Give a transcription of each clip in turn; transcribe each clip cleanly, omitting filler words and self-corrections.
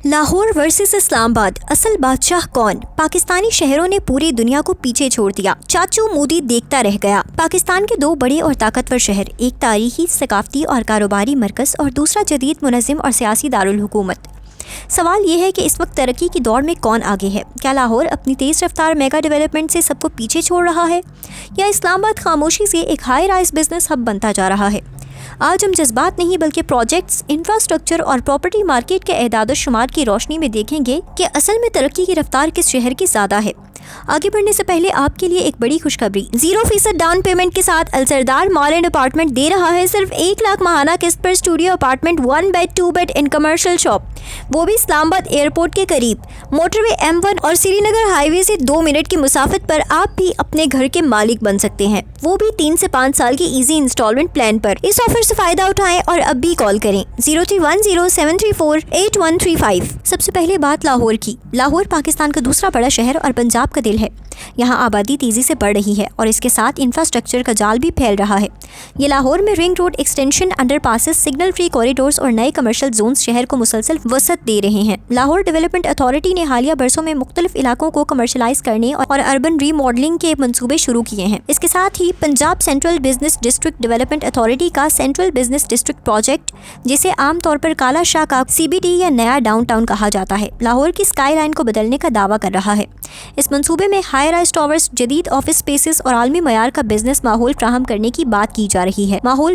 Lahore versus اسلام آباد، اصل بادشاہ کون؟ پاکستانی شہروں نے پوری دنیا کو پیچھے چھوڑ دیا، چاچو مودی دیکھتا رہ گیا۔ پاکستان کے دو بڑے اور طاقتور شہر، ایک تاریخی، ثقافتی اور کاروباری مرکز اور دوسرا جدید، منظم اور سیاسی دارالحکومت۔ سوال یہ ہے کہ اس وقت ترقی کی دوڑ میں کون آگے ہے؟ کیا لاہور اپنی تیز رفتار میگا ڈیولپمنٹ سے سب کو پیچھے چھوڑ رہا ہے، یا اسلام آباد خاموشی سے ایک ہائی رائز بزنس ہب بنتا جا رہا ہے؟ آج ہم جذبات نہیں بلکہ پروجیکٹس، انفراسٹرکچر اور پراپرٹی مارکیٹ کے اعداد و شمار کی روشنی میں دیکھیں گے کہ اصل میں ترقی کی رفتار کس شہر کی زیادہ ہے۔ آگے بڑھنے سے پہلے آپ کے لیے ایک بڑی خوشخبری، 0% ڈاؤن پیمنٹ کے ساتھ السردار مال اینڈ اپارٹمنٹ دے رہا ہے صرف 1 لاکھ ماہانہ قسط پر studio apartment 1 bed 2 bed and commercial shop, وہ بھی اسلام آباد ایئرپورٹ کے قریب، موٹر وے M1 اور سری نگر ہائی وے سے 2 منٹ کی مسافت پر۔ آپ بھی اپنے گھر کے مالک بن سکتے ہیں، وہ بھی 3 سے 5 سال کی ایزی انسٹالمنٹ پلان پر۔ اس آفر سے فائدہ اٹھائیں اور اب بھی کال کریں 0310734835۔ سب سے پہلے بات لاہور کی۔ لاہور پاکستان کا دوسرا بڑا شہر اور پنجاب کا دل ہے۔ یہاں آبادی تیزی سے بڑھ رہی ہے اور اس کے ساتھ انفراسٹرکچر کا جال بھی پھیل رہا ہے۔ یہ لاہور میں ring road extension, under passes, signal free corridors اور نئے کمرشل زونز شہر کو مسلسل وسعت دے رہے ہیں۔ لاہور ڈیولپمنٹ اتھارٹی نے حالیہ برسوں میں مختلف علاقوں کو کمرشلائز کرنے اور اربن ری ماڈلنگ کے منصوبے شروع کیے ہیں۔ اس کے ساتھ ہی Punjab central business district development authority کا سینٹرل بزنس ڈسٹرکٹ پروجیکٹ، جسے عام طور پر کالا شاہ کا CBD یا نیا ڈاؤن ٹاؤن کہا جاتا ہے، لاہور کی اسکائی لائن کو بدلنے کا دعویٰ کر رہا ہے۔ اس منصوبے میں ہائی رائز ٹاورز، جدید آفس سپیسز اور عالمی معیار کا بزنس ماحول فراہم کرنے کی بات کی جا رہی ہے۔ لاہور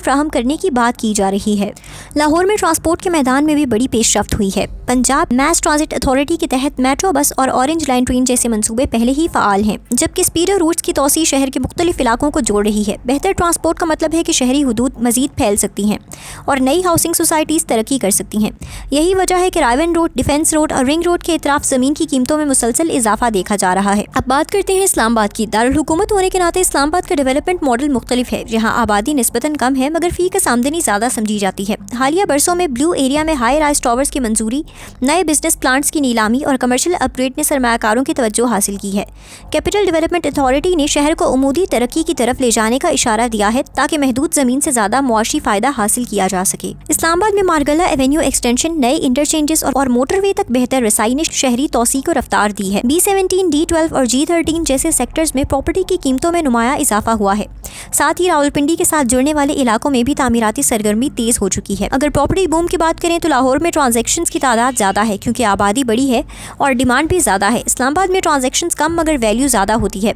میں ٹرانسپورٹ کے میدان میں بھی بڑی پیش رفت ہوئی ہے۔ پنجاب میس ٹرانزٹ اتھارٹی کے تحت میٹرو بس اور اورنج لائن ٹرین جیسے منصوبے پہلے ہی فعال ہیں، جبکہ اسپیڈر روٹس کی توسیع شہر کے مختلف علاقوں کو جوڑ رہی ہے۔ بہتر ٹرانسپورٹ کا مطلب ہے کہ شہری حدود مزید پھیل سکتی ہیں اور نئی ہاؤسنگ سوسائٹیز ترقی کر سکتی ہیں۔ یہی وجہ ہے کہ رائیون روڈ، ڈیفنس روڈ اور رنگ روڈ کے اطراف زمین کی قیمتوں میں مسلسل اضافہ دیکھا جا رہا ہے۔ اب بات کرتے ہیں اسلام آباد کی۔ دارالحکومت ہونے کے ناطے اسلام آباد کا ڈیولپمنٹ ماڈل مختلف ہے، جہاں آبادی نسبتاً کم ہے مگر فی کس آمدنی زیادہ سمجھی جاتی ہے۔ حالیہ برسوں میں بلیو ایریا میں ہائی رائز ٹاورز کی منظوری، نئے بزنس پلانٹس کی نیلامی اور کمرشل اپ گریڈ نے سرمایہ کاروں کی توجہ حاصل کی ہے۔ کیپٹل ڈیولپمنٹ اتھارٹی نے شہر کو عمودی ترقی کی طرف لے جانے کا اشارہ دیا ہے تاکہ محدود زمین سے زیادہ معاشی فائدہ حاصل کیا جا سکے۔ اسلام آباد میں مارگلہ ایونیو ایکسٹینشن، نئے انٹرچینجز اور موٹر وے تک بہتر رسائی نے شہری توسیع کو رفتار دی ہے۔ B17، D12 اور G13 جیسے سیکٹرز میں پراپرٹی کی قیمتوں میں نمایاں اضافہ ہوا ہے۔ ساتھ ہی راولپنڈی کے ساتھ جڑنے والے علاقوں میں بھی تعمیراتی سرگرمی تیز ہو چکی ہے۔ اگر پراپرٹی بوم کی بات کریں تو لاہور میں ٹرانزیکشنز کی تعداد زیادہ ہے کیونکہ آبادی بڑی ہے اور ڈیمانڈ بھی زیادہ ہے۔ اسلام آباد میں ٹرانزیکشنز کم مگر ویلیو زیادہ ہوتی ہے،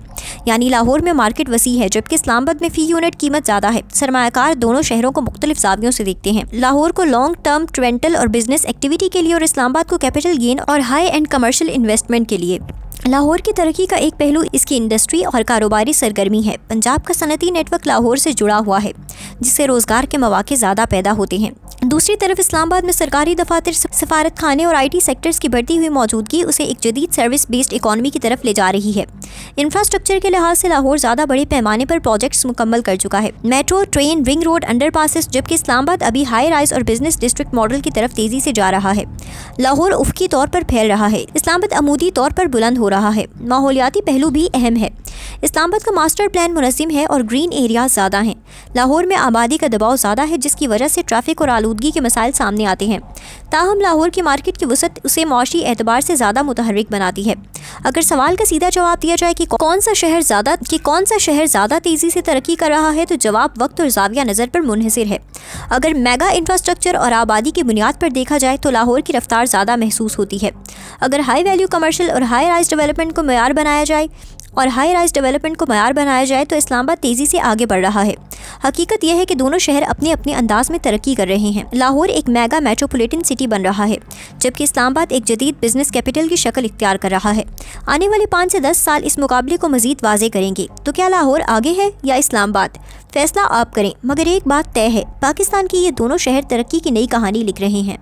یعنی لاہور میں مارکیٹ وسیع ہے جبکہ اسلام آباد میں فی یونٹ قیمت زیادہ ہے۔ سرمایہ کار دونوں شہروں کو مختلف زاویوں سے دیکھتے ہیں، لاہور کو لانگ ٹرم رینٹل اور بزنس ایکٹیویٹی کے لیے اور اسلام آباد کو کیپٹل گین اور ہائی اینڈ کمرشل انویسٹمنٹ کے لیے۔ لاہور کی ترقی کا ایک پہلو اس کی انڈسٹری اور کاروباری سرگرمی ہے۔ پنجاب کا صنعتی نیٹ ورک لاہور سے جڑا ہوا ہے جس سے روزگار کے مواقع زیادہ پیدا ہوتے ہیں۔ دوسری طرف اسلام آباد میں سرکاری دفاتر، سفارت خانے اور IT سیکٹرز کی بڑھتی ہوئی موجودگی اسے ایک جدید سروس بیسڈ اکانومی کی طرف لے جا رہی ہے۔ انفراسٹرکچر کے لحاظ سے لاہور زیادہ بڑے پیمانے پر پروجیکٹس مکمل کر چکا ہے، metro, train, ring road, under passes, جبکہ اسلام آباد ابھی ہائی رائز اور بزنس ڈسٹرکٹ ماڈل کی طرف تیزی سے جا رہا ہے۔ لاہور افقی طور پر پھیل رہا ہے، اسلام آباد عمودی طور پر بلند ہو رہا ہے۔ ماحولیاتی پہلو بھی اہم ہے۔ اسلام آباد کا ماسٹر پلان منظم ہے اور گرین ایریاز زیادہ ہیں۔ لاہور میں آبادی کا دباؤ زیادہ ہے جس کی وجہ سے ٹریفک اور آلودگی کے مسائل سامنے آتے ہیں، تاہم لاہور کی مارکیٹ کی وسعت اسے معاشی اعتبار سے زیادہ متحرک بناتی ہے۔ اگر سوال کا سیدھا جواب دیا جائے کہ کون سا شہر زیادہ تیزی سے ترقی کر رہا ہے تو جواب وقت اور زاویہ نظر پر منحصر ہے۔ اگر میگا انفراسٹرکچر اور آبادی کی بنیاد پر دیکھا جائے تو لاہور کی رفتار زیادہ محسوس ہوتی ہے۔ اگر ہائی ویلیو کمرشل اور ہائی رائز ڈیولپمنٹ کو معیار بنایا جائے تو اسلام آباد تیزی سے آگے بڑھ رہا ہے۔ حقیقت یہ ہے کہ دونوں شہر اپنے اپنے انداز میں ترقی کر رہے ہیں۔ لاہور ایک میگا میٹروپولیٹن سٹی بن رہا ہے جبکہ اسلام آباد ایک جدید بزنس کیپٹل کی شکل اختیار کر رہا ہے۔ آنے والے 5 سے 10 سال اس مقابلے کو مزید واضح کریں گے۔ تو کیا لاہور آگے ہے یا اسلام آباد؟ فیصلہ آپ کریں، مگر ایک بات طے ہے، پاکستان کی یہ دونوں شہر ترقی کی نئی کہانی لکھ رہے ہیں۔